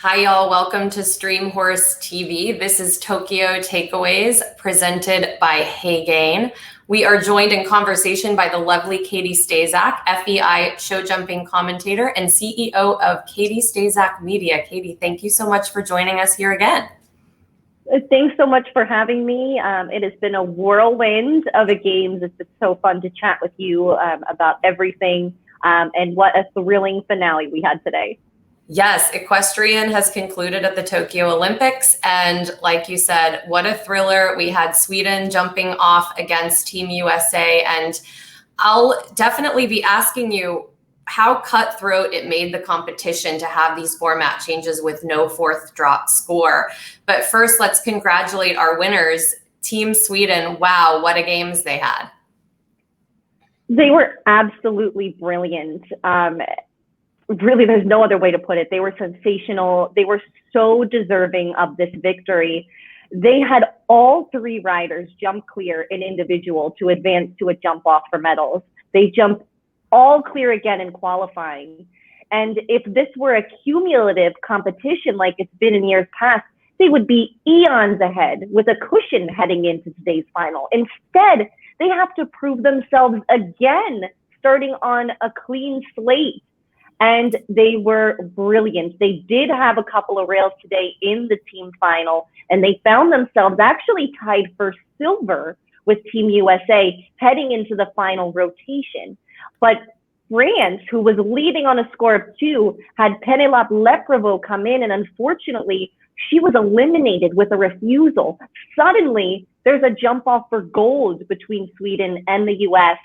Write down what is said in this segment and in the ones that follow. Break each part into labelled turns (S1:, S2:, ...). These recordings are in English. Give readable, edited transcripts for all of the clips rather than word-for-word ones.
S1: Hi, y'all. Welcome to StreamHorseTV. This is Tokyo Takeaways presented by Haygain. We are joined in conversation by the lovely Catie Staszak, FEI show jumping commentator and CEO of Catie Staszak Media. Catie, thank you so much for joining us here again.
S2: Thanks so much for having me. It has been a whirlwind of a games. It's been so fun to chat with you about everything, and what a thrilling finale we had today.
S1: Yes, Equestrian has concluded at the Tokyo Olympics, and like you said, what a thriller. We had Sweden jumping off against Team USA, and I'll definitely be asking you how cutthroat it made the competition to have these format changes with no fourth drop score. But first, let's congratulate our winners, Team Sweden. Wow, what a games they had.
S2: They were absolutely brilliant. Really, there's no other way to put it. They were sensational. They were so deserving of this victory. They had all three riders jump clear in individual to advance to a jump off for medals. They jumped all clear again in qualifying. And if this were a cumulative competition like it's been in years past, they would be eons ahead with a cushion heading into today's final. Instead, they have to prove themselves again, starting on a clean slate. And they were brilliant. They did have a couple of rails today in the team final, and they found themselves actually tied for silver with Team USA heading into the final rotation. But France, who was leading on a score of 2, had Penelope Lepreveau come in, and unfortunately, she was eliminated with a refusal. Suddenly, there's a jump off for gold between Sweden and the US.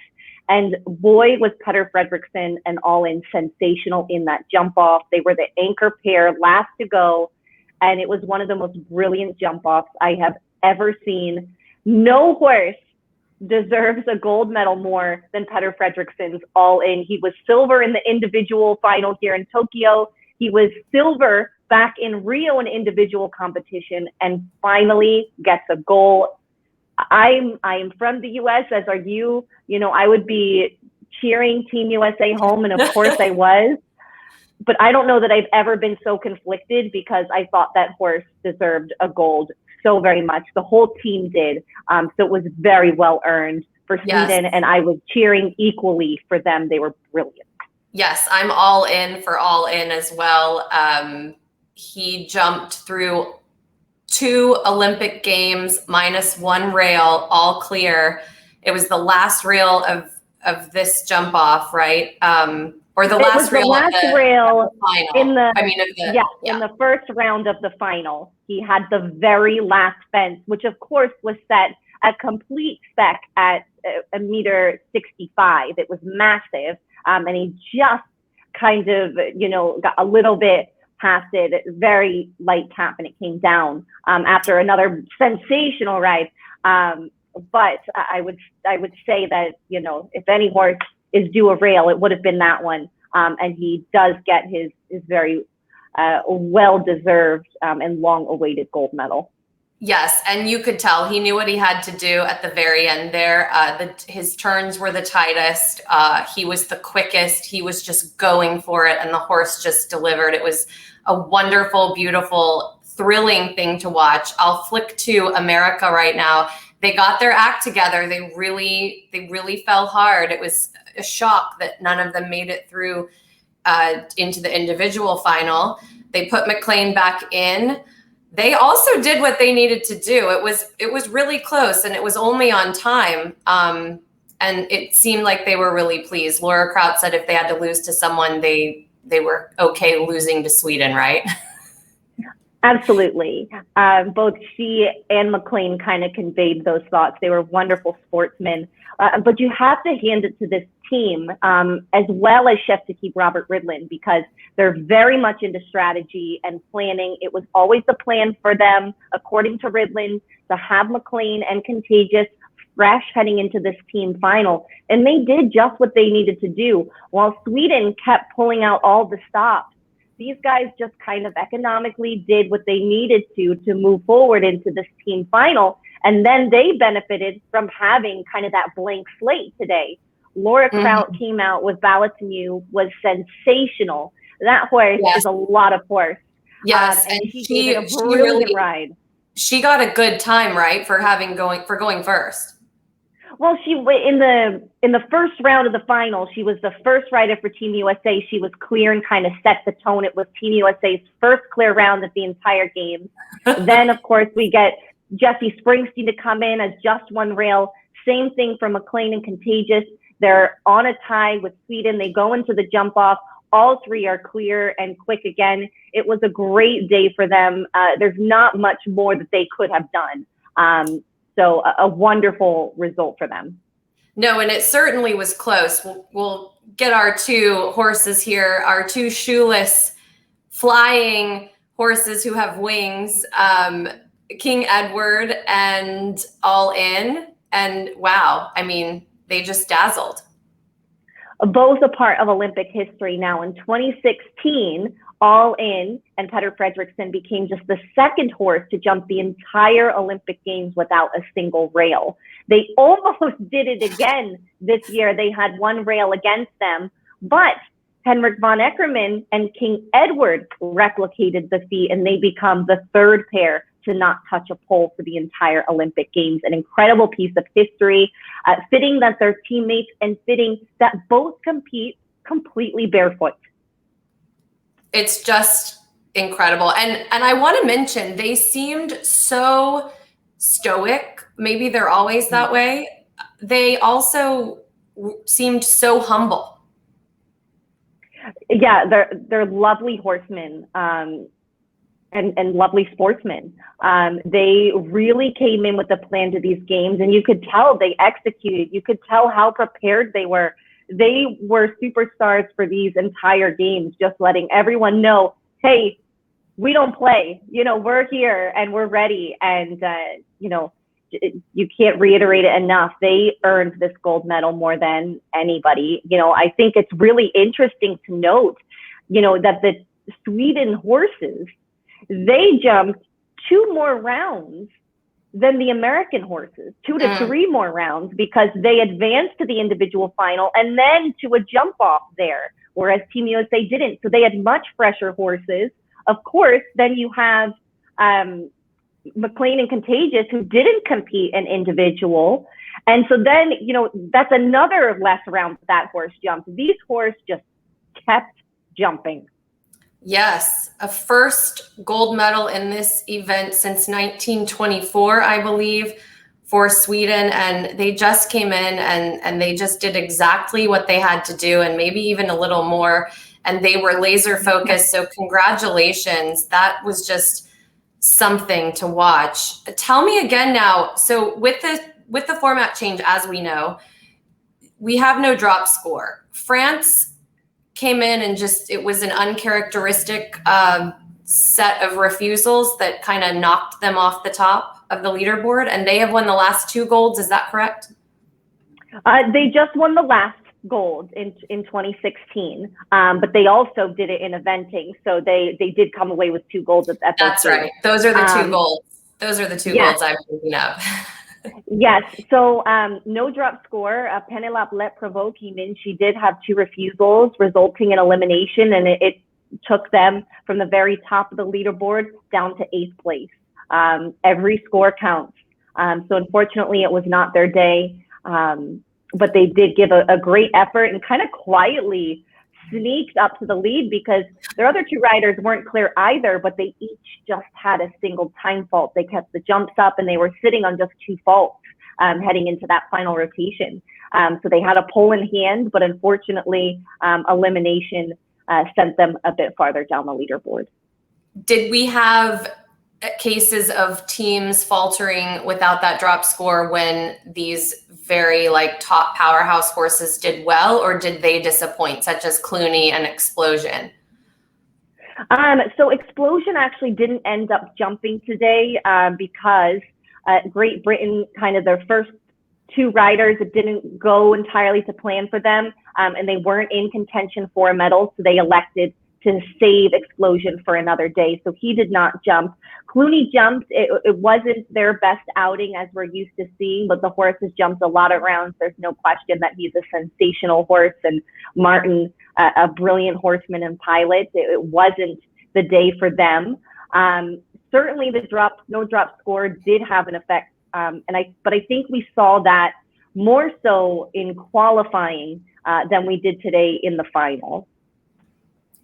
S2: And boy, was Petter Fredriksson and All In sensational in that jump off. They were the anchor pair, last to go. And it was one of the most brilliant jump offs I have ever seen. No horse deserves a gold medal more than Petter Fredriksson's All In. He was silver in the individual final here in Tokyo. He was silver back in Rio in individual competition, and finally gets a gold. I am from the US, as are you. You know, I would be cheering Team USA home, and of course I was. But I don't know that I've ever been so conflicted, because I thought that horse deserved a gold so very much. The whole team did. So it was very well earned for Sweden, and I was cheering equally for them. They were brilliant.
S1: Yes, I'm all in for All In as well. He jumped through 2 Olympic games minus 1 rail, all clear. It was the last rail of this jump off, right? Or the last rail of the final.
S2: In the first round of the final. He had the very last fence, which of course was set at complete spec at a meter 65. It was massive, and he just kind of, got a little bit past it, very light tap, and it came down after another sensational ride. But I would say that, if any horse is due a rail, it would have been that one. And he does get his very well-deserved and long-awaited gold medal.
S1: Yes, and you could tell he knew what he had to do at the very end there. His turns were the tightest. He was the quickest. He was just going for it, and the horse just delivered. It was a wonderful, beautiful, thrilling thing to watch. I'll flick to America right now. They got their act together. They really fell hard. It was a shock that none of them made it through into the individual final. They put McClain back in. They also did what they needed to do. It was really close, and it was only on time. And it seemed like they were really pleased. Laura Kraut said if they had to lose to someone, they were okay losing to Sweden, right?
S2: Absolutely. Both she and McClain kind of conveyed those thoughts. They were wonderful sportsmen. But you have to hand it to this team, as well as chef to keep Robert Ridlin, because they're very much into strategy and planning. It was always the plan for them, according to Ridlin, to have McClain and Contagious fresh heading into this team final. And they did just what they needed to do. While Sweden kept pulling out all the stops, these guys just kind of economically did what they needed to move forward into this team final. And then they benefited from having kind of that blank slate today. Laura Kraut came out with Ballot to You, was sensational. That horse is a lot of horse.
S1: Yes,
S2: And
S1: and
S2: she gave it a brilliant ride.
S1: She got a good time, right, for going first.
S2: Well, in the first round of the final, she was the first rider for Team USA. She was clear and kind of set the tone. It was Team USA's first clear round of the entire game. Then, of course, we get Jessie Springsteen to come in as just one rail. Same thing for McClain and Contagious. They're on a tie with Sweden. They go into the jump off. All three are clear and quick again. It was a great day for them. There's not much more that they could have done. So a wonderful result for them.
S1: No, and it certainly was close. We'll get our two horses here, our two shoeless flying horses who have wings, King Edward and All In. And wow, I mean, they just dazzled.
S2: Both a part of Olympic history now. In 2016, All In and Petter Fredriksson became just the second horse to jump the entire Olympic Games without a single rail. They almost did it again this year. They had one rail against them, but Henrik von Eckermann and King Edward replicated the feat, and they become the third pair to not touch a pole for the entire Olympic Games. An incredible piece of history, fitting that they're teammates and fitting that both compete completely barefoot.
S1: It's just incredible. And I want to mention, they seemed so stoic. Maybe they're always that way. They also seemed so humble.
S2: Yeah, they're lovely horsemen. And lovely sportsmen. They really came in with a plan to these games, and you could tell they executed. You could tell how prepared they were. They were superstars for these entire games, just letting everyone know, hey, we don't play. We're here and we're ready. And, you can't reiterate it enough. They earned this gold medal more than anybody. I think it's really interesting to note, that the Sweden horses, they jumped 2 more rounds than the American horses, 2 to 3 more rounds, because they advanced to the individual final and then to a jump off there, whereas Team USA didn't. So they had much fresher horses. Of course, then you have McClain and Contagious, who didn't compete in individual. And so then, that's another less round that horse jumped. These horses just kept jumping.
S1: Yes, a first gold medal in this event since 1924, I believe, for Sweden. And they just came in and they just did exactly what they had to do, and maybe even a little more. And they were laser focused. So congratulations. That was just something to watch. Tell me again now. So with the format change, as we know, we have no drop score. France came in and it was an uncharacteristic set of refusals that kind of knocked them off the top of the leaderboard, and they have won the last 2 golds. Is that correct?
S2: They just won the last gold in 2016, but they also did it in eventing, so they did come away with 2 golds at that.
S1: That's right. Those are the 2 golds. Those are the 2 golds I'm thinking of.
S2: Yes. So no drop score. Penelope Let-Provost came in. She did have 2 refusals, resulting in elimination, and it took them from the very top of the leaderboard down to 8th place. Every score counts. So unfortunately, it was not their day, but they did give a great effort and kind of quietly sneaked up to the lead, because their other 2 riders weren't clear either, but they each just had a single time fault. They kept the jumps up, and they were sitting on just 2 faults heading into that final rotation. So they had a pole in hand, but unfortunately, elimination sent them a bit farther down the leaderboard.
S1: Did we have cases of teams faltering without that drop score when these very top powerhouse horses did well, or did they disappoint, such as Clooney and Explosion?
S2: So Explosion actually didn't end up jumping today because Great Britain, kind of their first 2 riders, it didn't go entirely to plan for them, and they weren't in contention for a medal, so they elected to save Explosion for another day. So he did not jump. Clooney jumped. It wasn't their best outing as we're used to seeing, but the horse has jumped a lot of rounds. There's no question that he's a sensational horse, and Martin, a brilliant horseman and pilot. It wasn't the day for them. Certainly the no drop score did have an effect. But I think we saw that more so in qualifying than we did today in the final.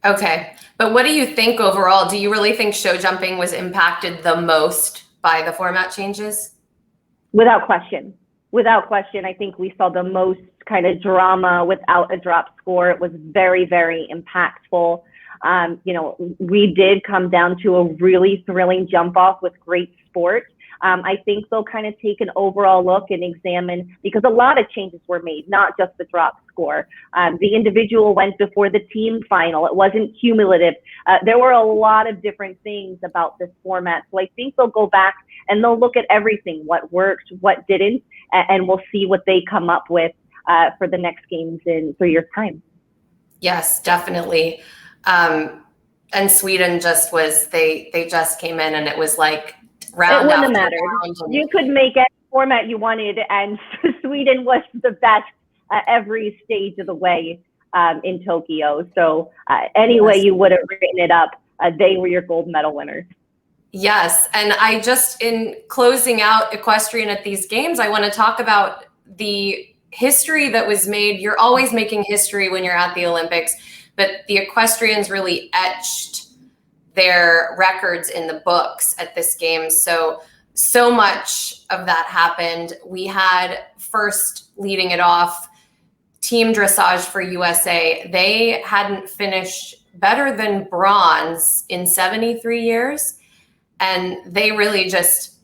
S1: Okay, but what do you think overall? Do you really think show jumping was impacted the most by the format changes?
S2: Without question. Without question, I think we saw the most kind of drama without a drop score. It was very, very impactful. You know, we did come down to a really thrilling jump off with great sport. I think they'll kind of take an overall look and examine, because a lot of changes were made, not just the drop score. The individual went before the team final. It wasn't cumulative. There were a lot of different things about this format. So I think they'll go back and they'll look at everything, what worked, what didn't, and we'll see what they come up with for the next games in 3 years' time.
S1: Yes, definitely. And Sweden just was, they just came in and it was like, round
S2: it wouldn't have
S1: after
S2: mattered.
S1: round.
S2: You could make any format you wanted, and Sweden was the best every stage of the way in Tokyo. So any way you would have written it up, they were your gold medal winners.
S1: Yes, and I just, in closing out equestrian at these games, I want to talk about the history that was made. You're always making history when you're at the Olympics, but the equestrians really etched their records in the books at this game. So much of that happened. We had, first leading it off, team dressage for USA. They hadn't finished better than bronze in 73 years. And they really just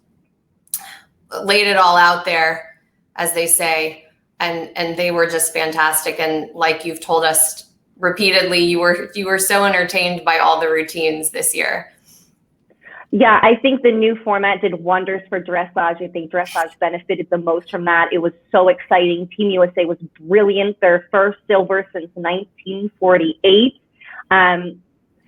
S1: laid it all out there, as they say. And they were just fantastic. And like you've told us repeatedly, you were so entertained by all the routines this year.
S2: Yeah, I think the new format did wonders for dressage. I think dressage benefited the most from that. It was so exciting. Team USA was brilliant. Their first silver since 1948.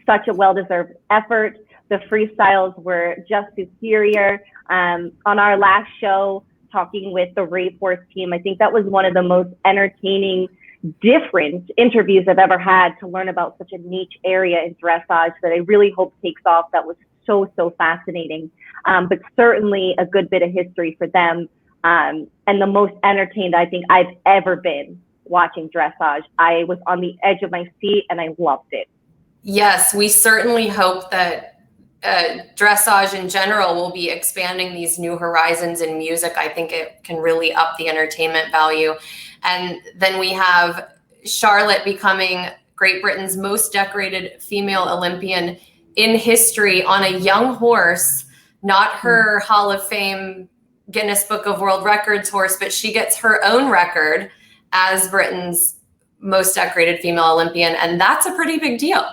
S2: Such a well-deserved effort. The freestyles were just superior. On our last show, talking with the Rayforth team, I think that was one of the most entertaining, different interviews I've ever had, to learn about such a niche area in dressage that I really hope takes off. That was so fascinating, but certainly a good bit of history for them, and the most entertained I think I've ever been watching dressage. I was on the edge of my seat and I loved it.
S1: Yes, we certainly hope that dressage in general will be expanding these new horizons in music. I think it can really up the entertainment value. And then we have Charlotte becoming Great Britain's most decorated female Olympian in history on a young horse, not her Hall of Fame Guinness Book of World Records horse, but she gets her own record as Britain's most decorated female Olympian. And that's a pretty big deal.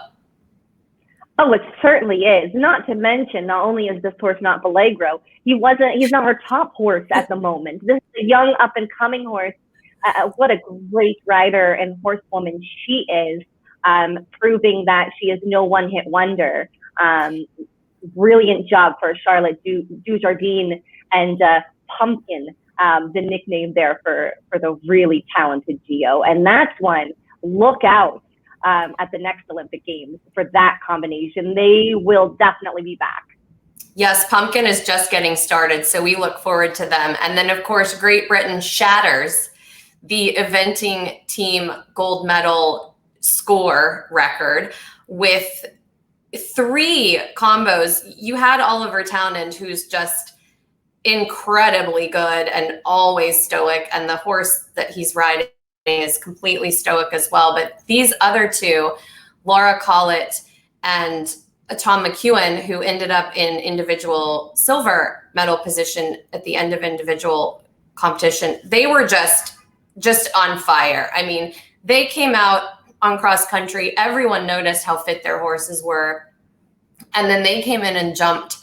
S2: Oh, it certainly is. Not to mention, not only is this horse not Belegro, he's not her top horse at the moment. This is a young up and coming horse. What a great rider and horsewoman she is, proving that she is no one-hit wonder. Brilliant job for Charlotte Dujardin and Pumpkin, the nickname there for the really talented Geo. And that's one, look out at the next Olympic Games for that combination. They will definitely be back.
S1: Yes, Pumpkin is just getting started, so we look forward to them. And then, of course, Great Britain shatters the eventing team gold medal score record with 3 combos. You had Oliver Townend, who's just incredibly good and always stoic, and the horse that he's riding is completely stoic as well. But these other 2, Laura Kraut and Tom McEwen, who ended up in individual silver medal position at the end of individual competition, they were just on fire. I mean, they came out on cross country. Everyone noticed how fit their horses were. And then they came in and jumped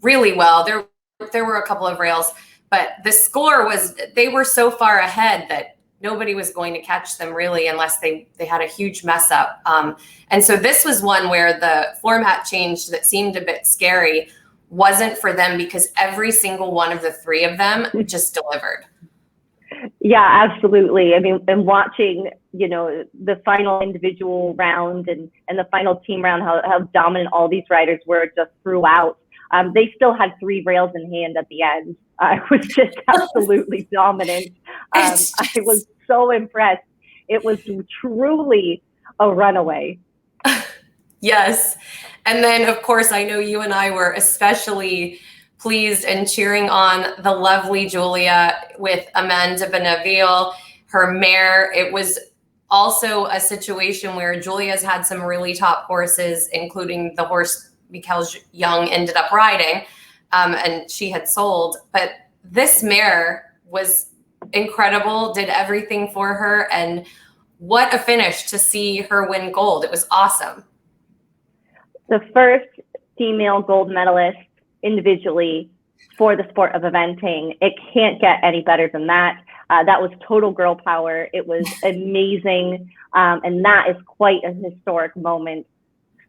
S1: really well. There were a couple of rails, but the score was, they were so far ahead that nobody was going to catch them really unless they had a huge mess up. And so this was one where the format change that seemed a bit scary wasn't for them, because every single one of the 3 of them just delivered.
S2: Yeah, absolutely. I mean, and watching the final individual round and the final team round, how dominant all these riders were just throughout. They still had 3 rails in hand at the end. It was just absolutely dominant. I was so impressed. It was truly a runaway.
S1: Yes. And then, of course, I know you and I were especially pleased and cheering on the lovely Julia with Amanda Beneville, her mare. It was also a situation where Julia's had some really top horses, including the horse Mikkel Young ended up riding, and she had sold. But this mare was incredible, did everything for her. And what a finish to see her win gold. It was awesome.
S2: The first female gold medalist individually for the sport of eventing. It can't get any better than that. That was total girl power. It was amazing. And that is quite a historic moment.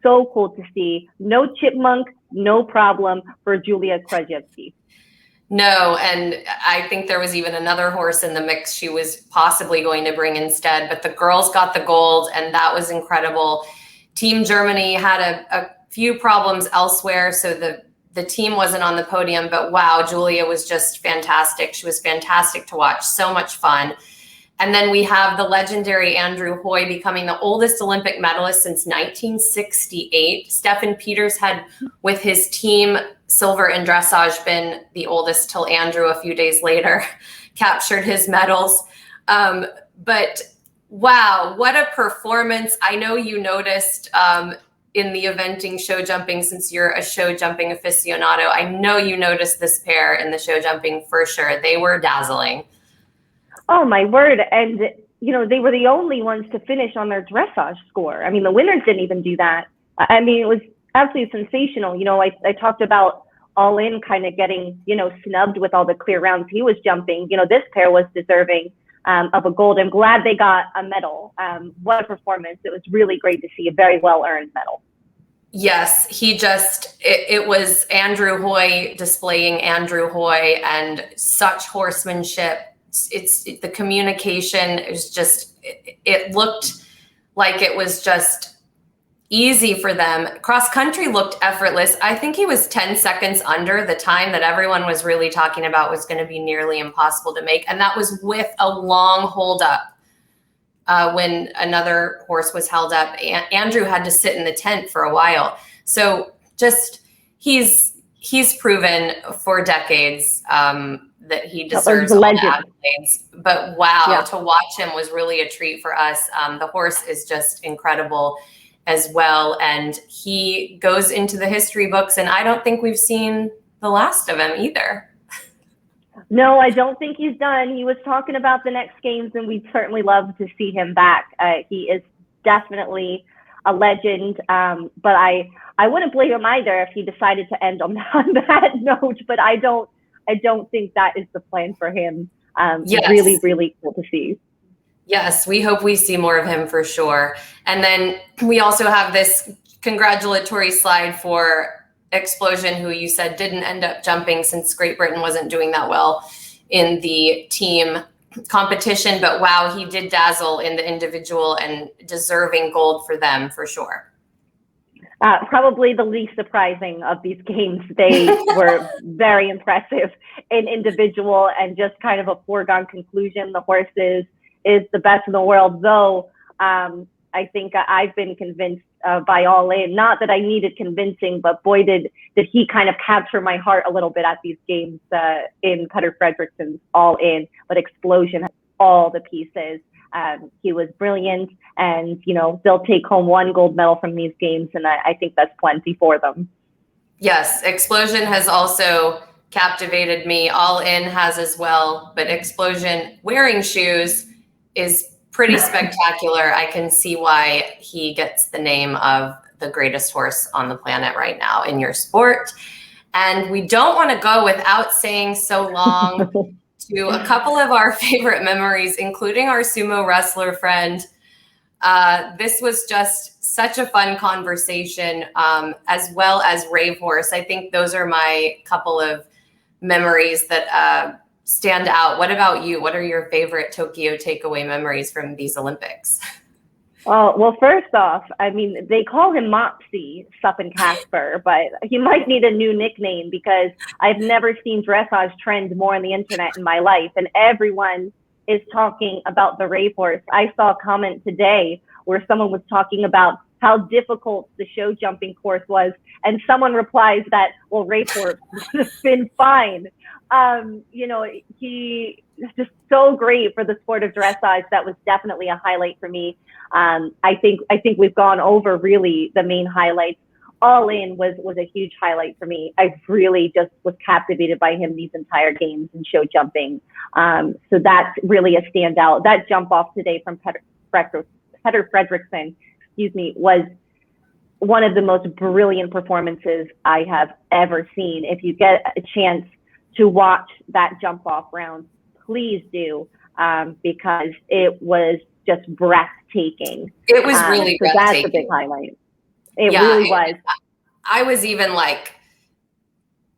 S2: So cool to see. No chipmunk, no problem for Julia Krajewski.
S1: No, and I think there was even another horse in the mix she was possibly going to bring instead, but the girls got the gold, and that was incredible. Team Germany had a few problems elsewhere, so the team wasn't on the podium, but wow, Julia was just fantastic. She was fantastic to watch, so much fun. And then we have the legendary Andrew Hoy becoming the oldest Olympic medalist since 1968. Stefan Peters had, with his team, silver in dressage, been the oldest till Andrew a few days later captured his medals. But wow, what a performance. I know you noticed in the eventing show jumping, since you're a show jumping aficionado, I know you noticed this pair in the show jumping for sure. They were dazzling.
S2: Oh my word. And, they were the only ones to finish on their dressage score. I mean, the winners didn't even do that. I mean, it was absolutely sensational. I talked about All In kind of getting, snubbed with all the clear rounds he was jumping. This pair was deserving of a gold. I'm glad they got a medal. What a performance. It was really great to see a very well-earned medal. Yes,
S1: it was Andrew Hoy displaying Andrew Hoy and such horsemanship. The communication is just, it looked like it was just easy for them. Cross country looked effortless. I think he was 10 seconds under the time that everyone was really talking about was going to be nearly impossible to make. And that was with a long hold up. When another horse was held up, Andrew had to sit in the tent for a while. So just, he's proven for decades, that he deserves all the accolades. But wow, yeah, to watch him was really a treat for us. The horse is just incredible as well. And he goes into the history books, and I don't think we've seen the last of him either.
S2: No, I don't think he's done. He was talking about the next games, and we'd certainly love to see him back. He is definitely a legend, but I wouldn't blame him either if he decided to end on that note, but I don't think that is the plan for him. Yes. Really, really cool to see.
S1: Yes, we hope we see more of him for sure. And then we also have this congratulatory slide for Explosion, who you said didn't end up jumping since Great Britain wasn't doing that well in the team competition. But wow, he did dazzle in the individual and deserving gold for them for sure.
S2: Probably the least surprising of these games. They were very impressive in individual and just kind of a foregone conclusion. The horse is the best in the world, though I think I've been convinced by All In. Not that I needed convincing, but boy, did he kind of capture my heart a little bit at these games in Cutter Fredrickson's All In. But Explosion had all the pieces. He was brilliant, and they'll take home 1 gold medal from these games, and I think that's plenty for them.
S1: Yes, Explosion has also captivated me. All In has as well, but Explosion wearing shoes is pretty spectacular. I can see why he gets the name of the greatest horse on the planet right now in your sport. And we don't want to go without saying so long to a couple of our favorite memories, including our sumo wrestler friend. This was just such a fun conversation, as well as Rave Horse. I think those are my couple of memories that stand out. What about you? What are your favorite Tokyo takeaway memories from these Olympics?
S2: Oh, well, first off, I mean, they call him Mopsy, Suppen Casper, but he might need a new nickname because I've never seen dressage trend more on the internet in my life. And everyone is talking about the racehorse. I saw a comment today where someone was talking about how difficult the show jumping course was. And someone replies that, well, racehorse would have been fine. You know, he is just so great for the sport of dressage. That was definitely a highlight for me. I think we've gone over really the main highlights. All In was a huge highlight for me. I really just was captivated by him these entire games in show jumping. So that's really a standout. That jump off today from Petter Fredriksson, was one of the most brilliant performances I have ever seen. If you get a chance to watch that jump off round, please do, because it was just breathtaking.
S1: It was really
S2: so
S1: breathtaking.
S2: That's a big highlight. It really was.
S1: I was even like,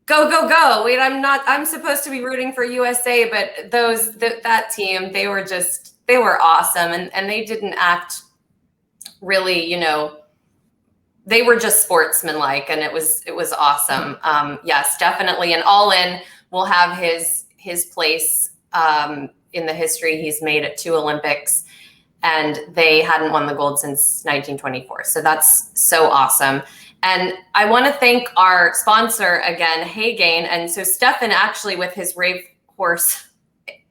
S1: go, go, go. Wait, I'm supposed to be rooting for USA, but that team, they were awesome. And they didn't act really, you know, they were just sportsmanlike, and it was awesome. Yes, definitely. And All In will have his place in the history. He's made it 2 Olympics, and they hadn't won the gold since 1924. So that's so awesome. And I want to thank our sponsor again, Haygain. And so Stefan actually with his rave horse,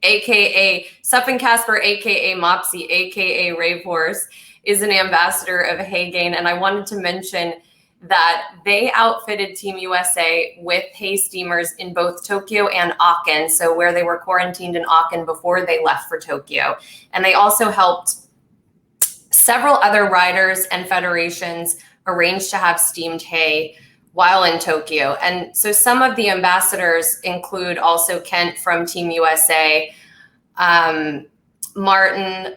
S1: AKA Suppen Casper, AKA Mopsy, AKA Rave Horse, is an ambassador of Haygain. And I wanted to mention that they outfitted Team USA with hay steamers in both Tokyo and Aachen, so where they were quarantined in Aachen before they left for Tokyo. And they also helped several other riders and federations arrange to have steamed hay while in Tokyo. And so some of the ambassadors include also Kent from Team USA, Martin,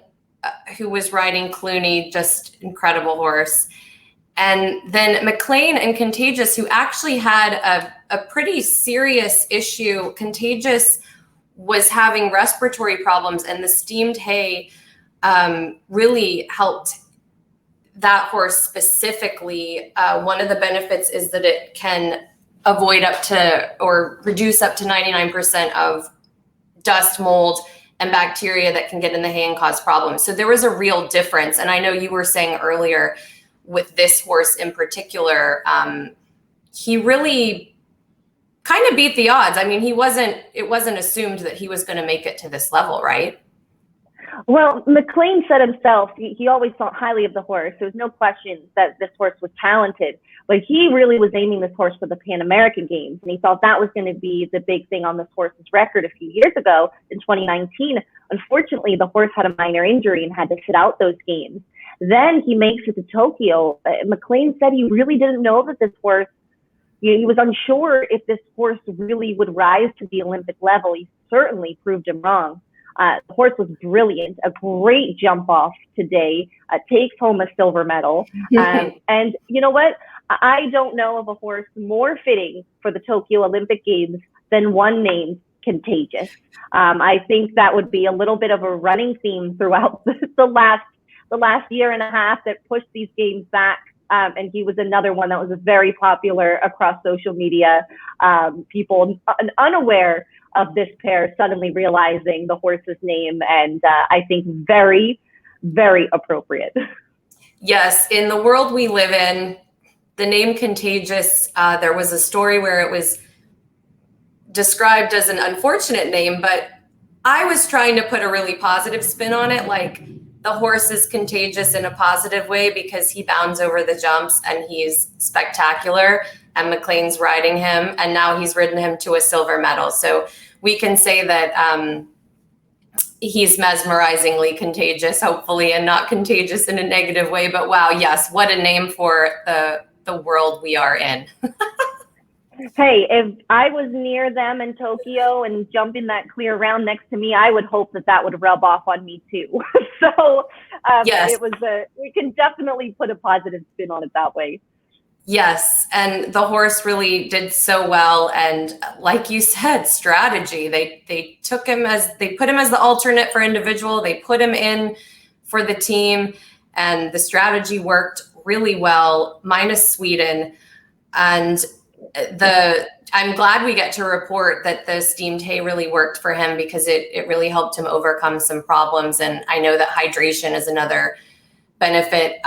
S1: who was riding Clooney, just incredible horse. And then McClain and Contagious, who actually had a pretty serious issue. Contagious was having respiratory problems, and the steamed hay really helped that horse specifically. One of the benefits is that it can avoid up to or reduce up to 99% of dust, mold, and bacteria that can get in the hay and cause problems. So there was a real difference. And I know you were saying earlier with this horse in particular, he really kind of beat the odds. I mean, it wasn't assumed that he was going to make it to this level, right?
S2: Well, McClain said himself, he always thought highly of the horse. There was no question that this horse was talented, but he really was aiming this horse for the Pan American Games. And he thought that was going to be the big thing on this horse's record a few years ago in 2019. Unfortunately, the horse had a minor injury and had to sit out those games. Then he makes it to Tokyo. McClain said he really didn't know that this horse, he was unsure if this horse really would rise to the Olympic level. He certainly proved him wrong. The horse was brilliant, a great jump off today, takes home a silver medal. And you know what? I don't know of a horse more fitting for the Tokyo Olympic Games than one named Contagious. I think that would be a little bit of a running theme throughout the last year and a half that pushed these games back. And he was another one that was very popular across social media. People unaware of this pair suddenly realizing the horse's name, and I think very, very appropriate.
S1: Yes, in the world we live in, the name Contagious, there was a story where it was described as an unfortunate name, but I was trying to put a really positive spin on it, like the horse is contagious in a positive way because he bounds over the jumps and he's spectacular, and McClain's riding him, and now he's ridden him to a silver medal. So we can say that he's mesmerizingly contagious, hopefully, and not contagious in a negative way. But wow, yes, what a name for the world we are in.
S2: Hey, if I was near them in Tokyo and jumping that clear round next to me, I would hope that would rub off on me too. So yes. We can definitely put a positive spin on it that way.
S1: Yes, and the horse really did so well. And like you said, strategy. They put him as the alternate for individual. They put him in for the team, and the strategy worked really well, minus Sweden. And I'm glad we get to report that the steamed hay really worked for him, because it really helped him overcome some problems. And I know that hydration is another benefit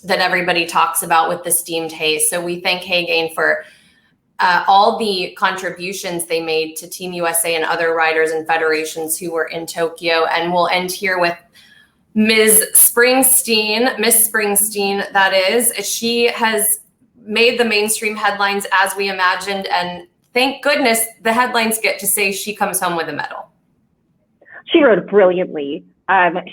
S1: that everybody talks about with the steamed hay. So we thank Haygain for all the contributions they made to Team USA and other riders and federations who were in Tokyo. And we'll end here with Miss Springsteen, that is. She has made the mainstream headlines as we imagined, and thank goodness the headlines get to say she comes home with a medal.
S2: She rode brilliantly.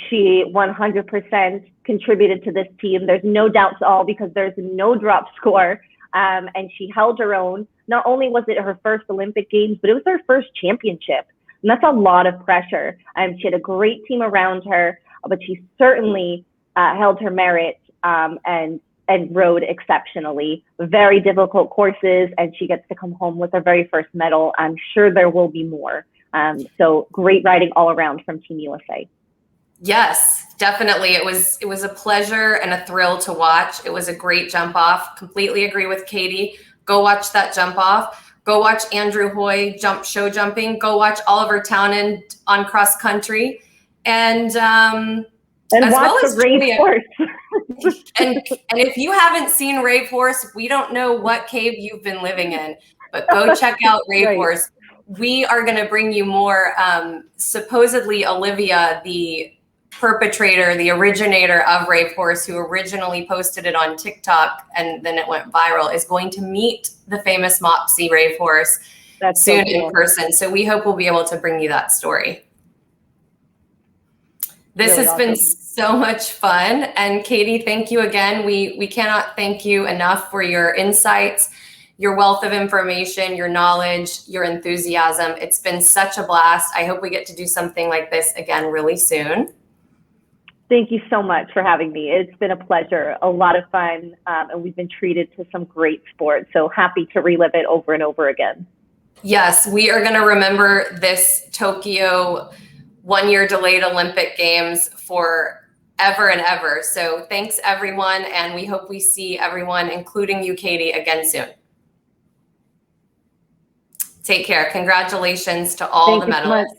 S2: She 100% contributed to this team. There's no doubts at all, because there's no drop score. And she held her own. Not only was it her first Olympic Games, but it was her first championship. And that's a lot of pressure. She had a great team around her, but she certainly held her merit and rode exceptionally. Very difficult courses, and she gets to come home with her very first medal. I'm sure there will be more. So great riding all around from Team USA.
S1: Yes, definitely. It was a pleasure and a thrill to watch. It was a great jump off. Completely agree with Catie. Go watch that jump off. Go watch Andrew Hoy show jumping. Go watch Oliver Townend on cross country, and
S2: watch
S1: well
S2: the Rave Horse.
S1: and if you haven't seen Rave Horse, we don't know what cave you've been living in, but go check out Rave
S2: Right.
S1: Horse. We are going to bring you more. Supposedly, Olivia, the perpetrator, the originator of Rave Horse, who originally posted it on TikTok and then it went viral, is going to meet the famous Mopsy Rave Horse soon in person. So we hope we'll be able to bring you that story. This
S2: Really
S1: has been so much fun. And Catie, thank you again. We cannot thank you enough for your insights, your wealth of information, your knowledge, your enthusiasm. It's been such a blast. I hope we get to do something like this again really soon.
S2: Thank you so much for having me. It's been a pleasure, a lot of fun, and we've been treated to some great sports. So happy to relive it over and over again.
S1: Yes, we are going to remember this Tokyo one-year delayed Olympic Games for ever and ever. So thanks, everyone, and we hope we see everyone, including you, Catie, again soon. Take care. Congratulations to all the medalists.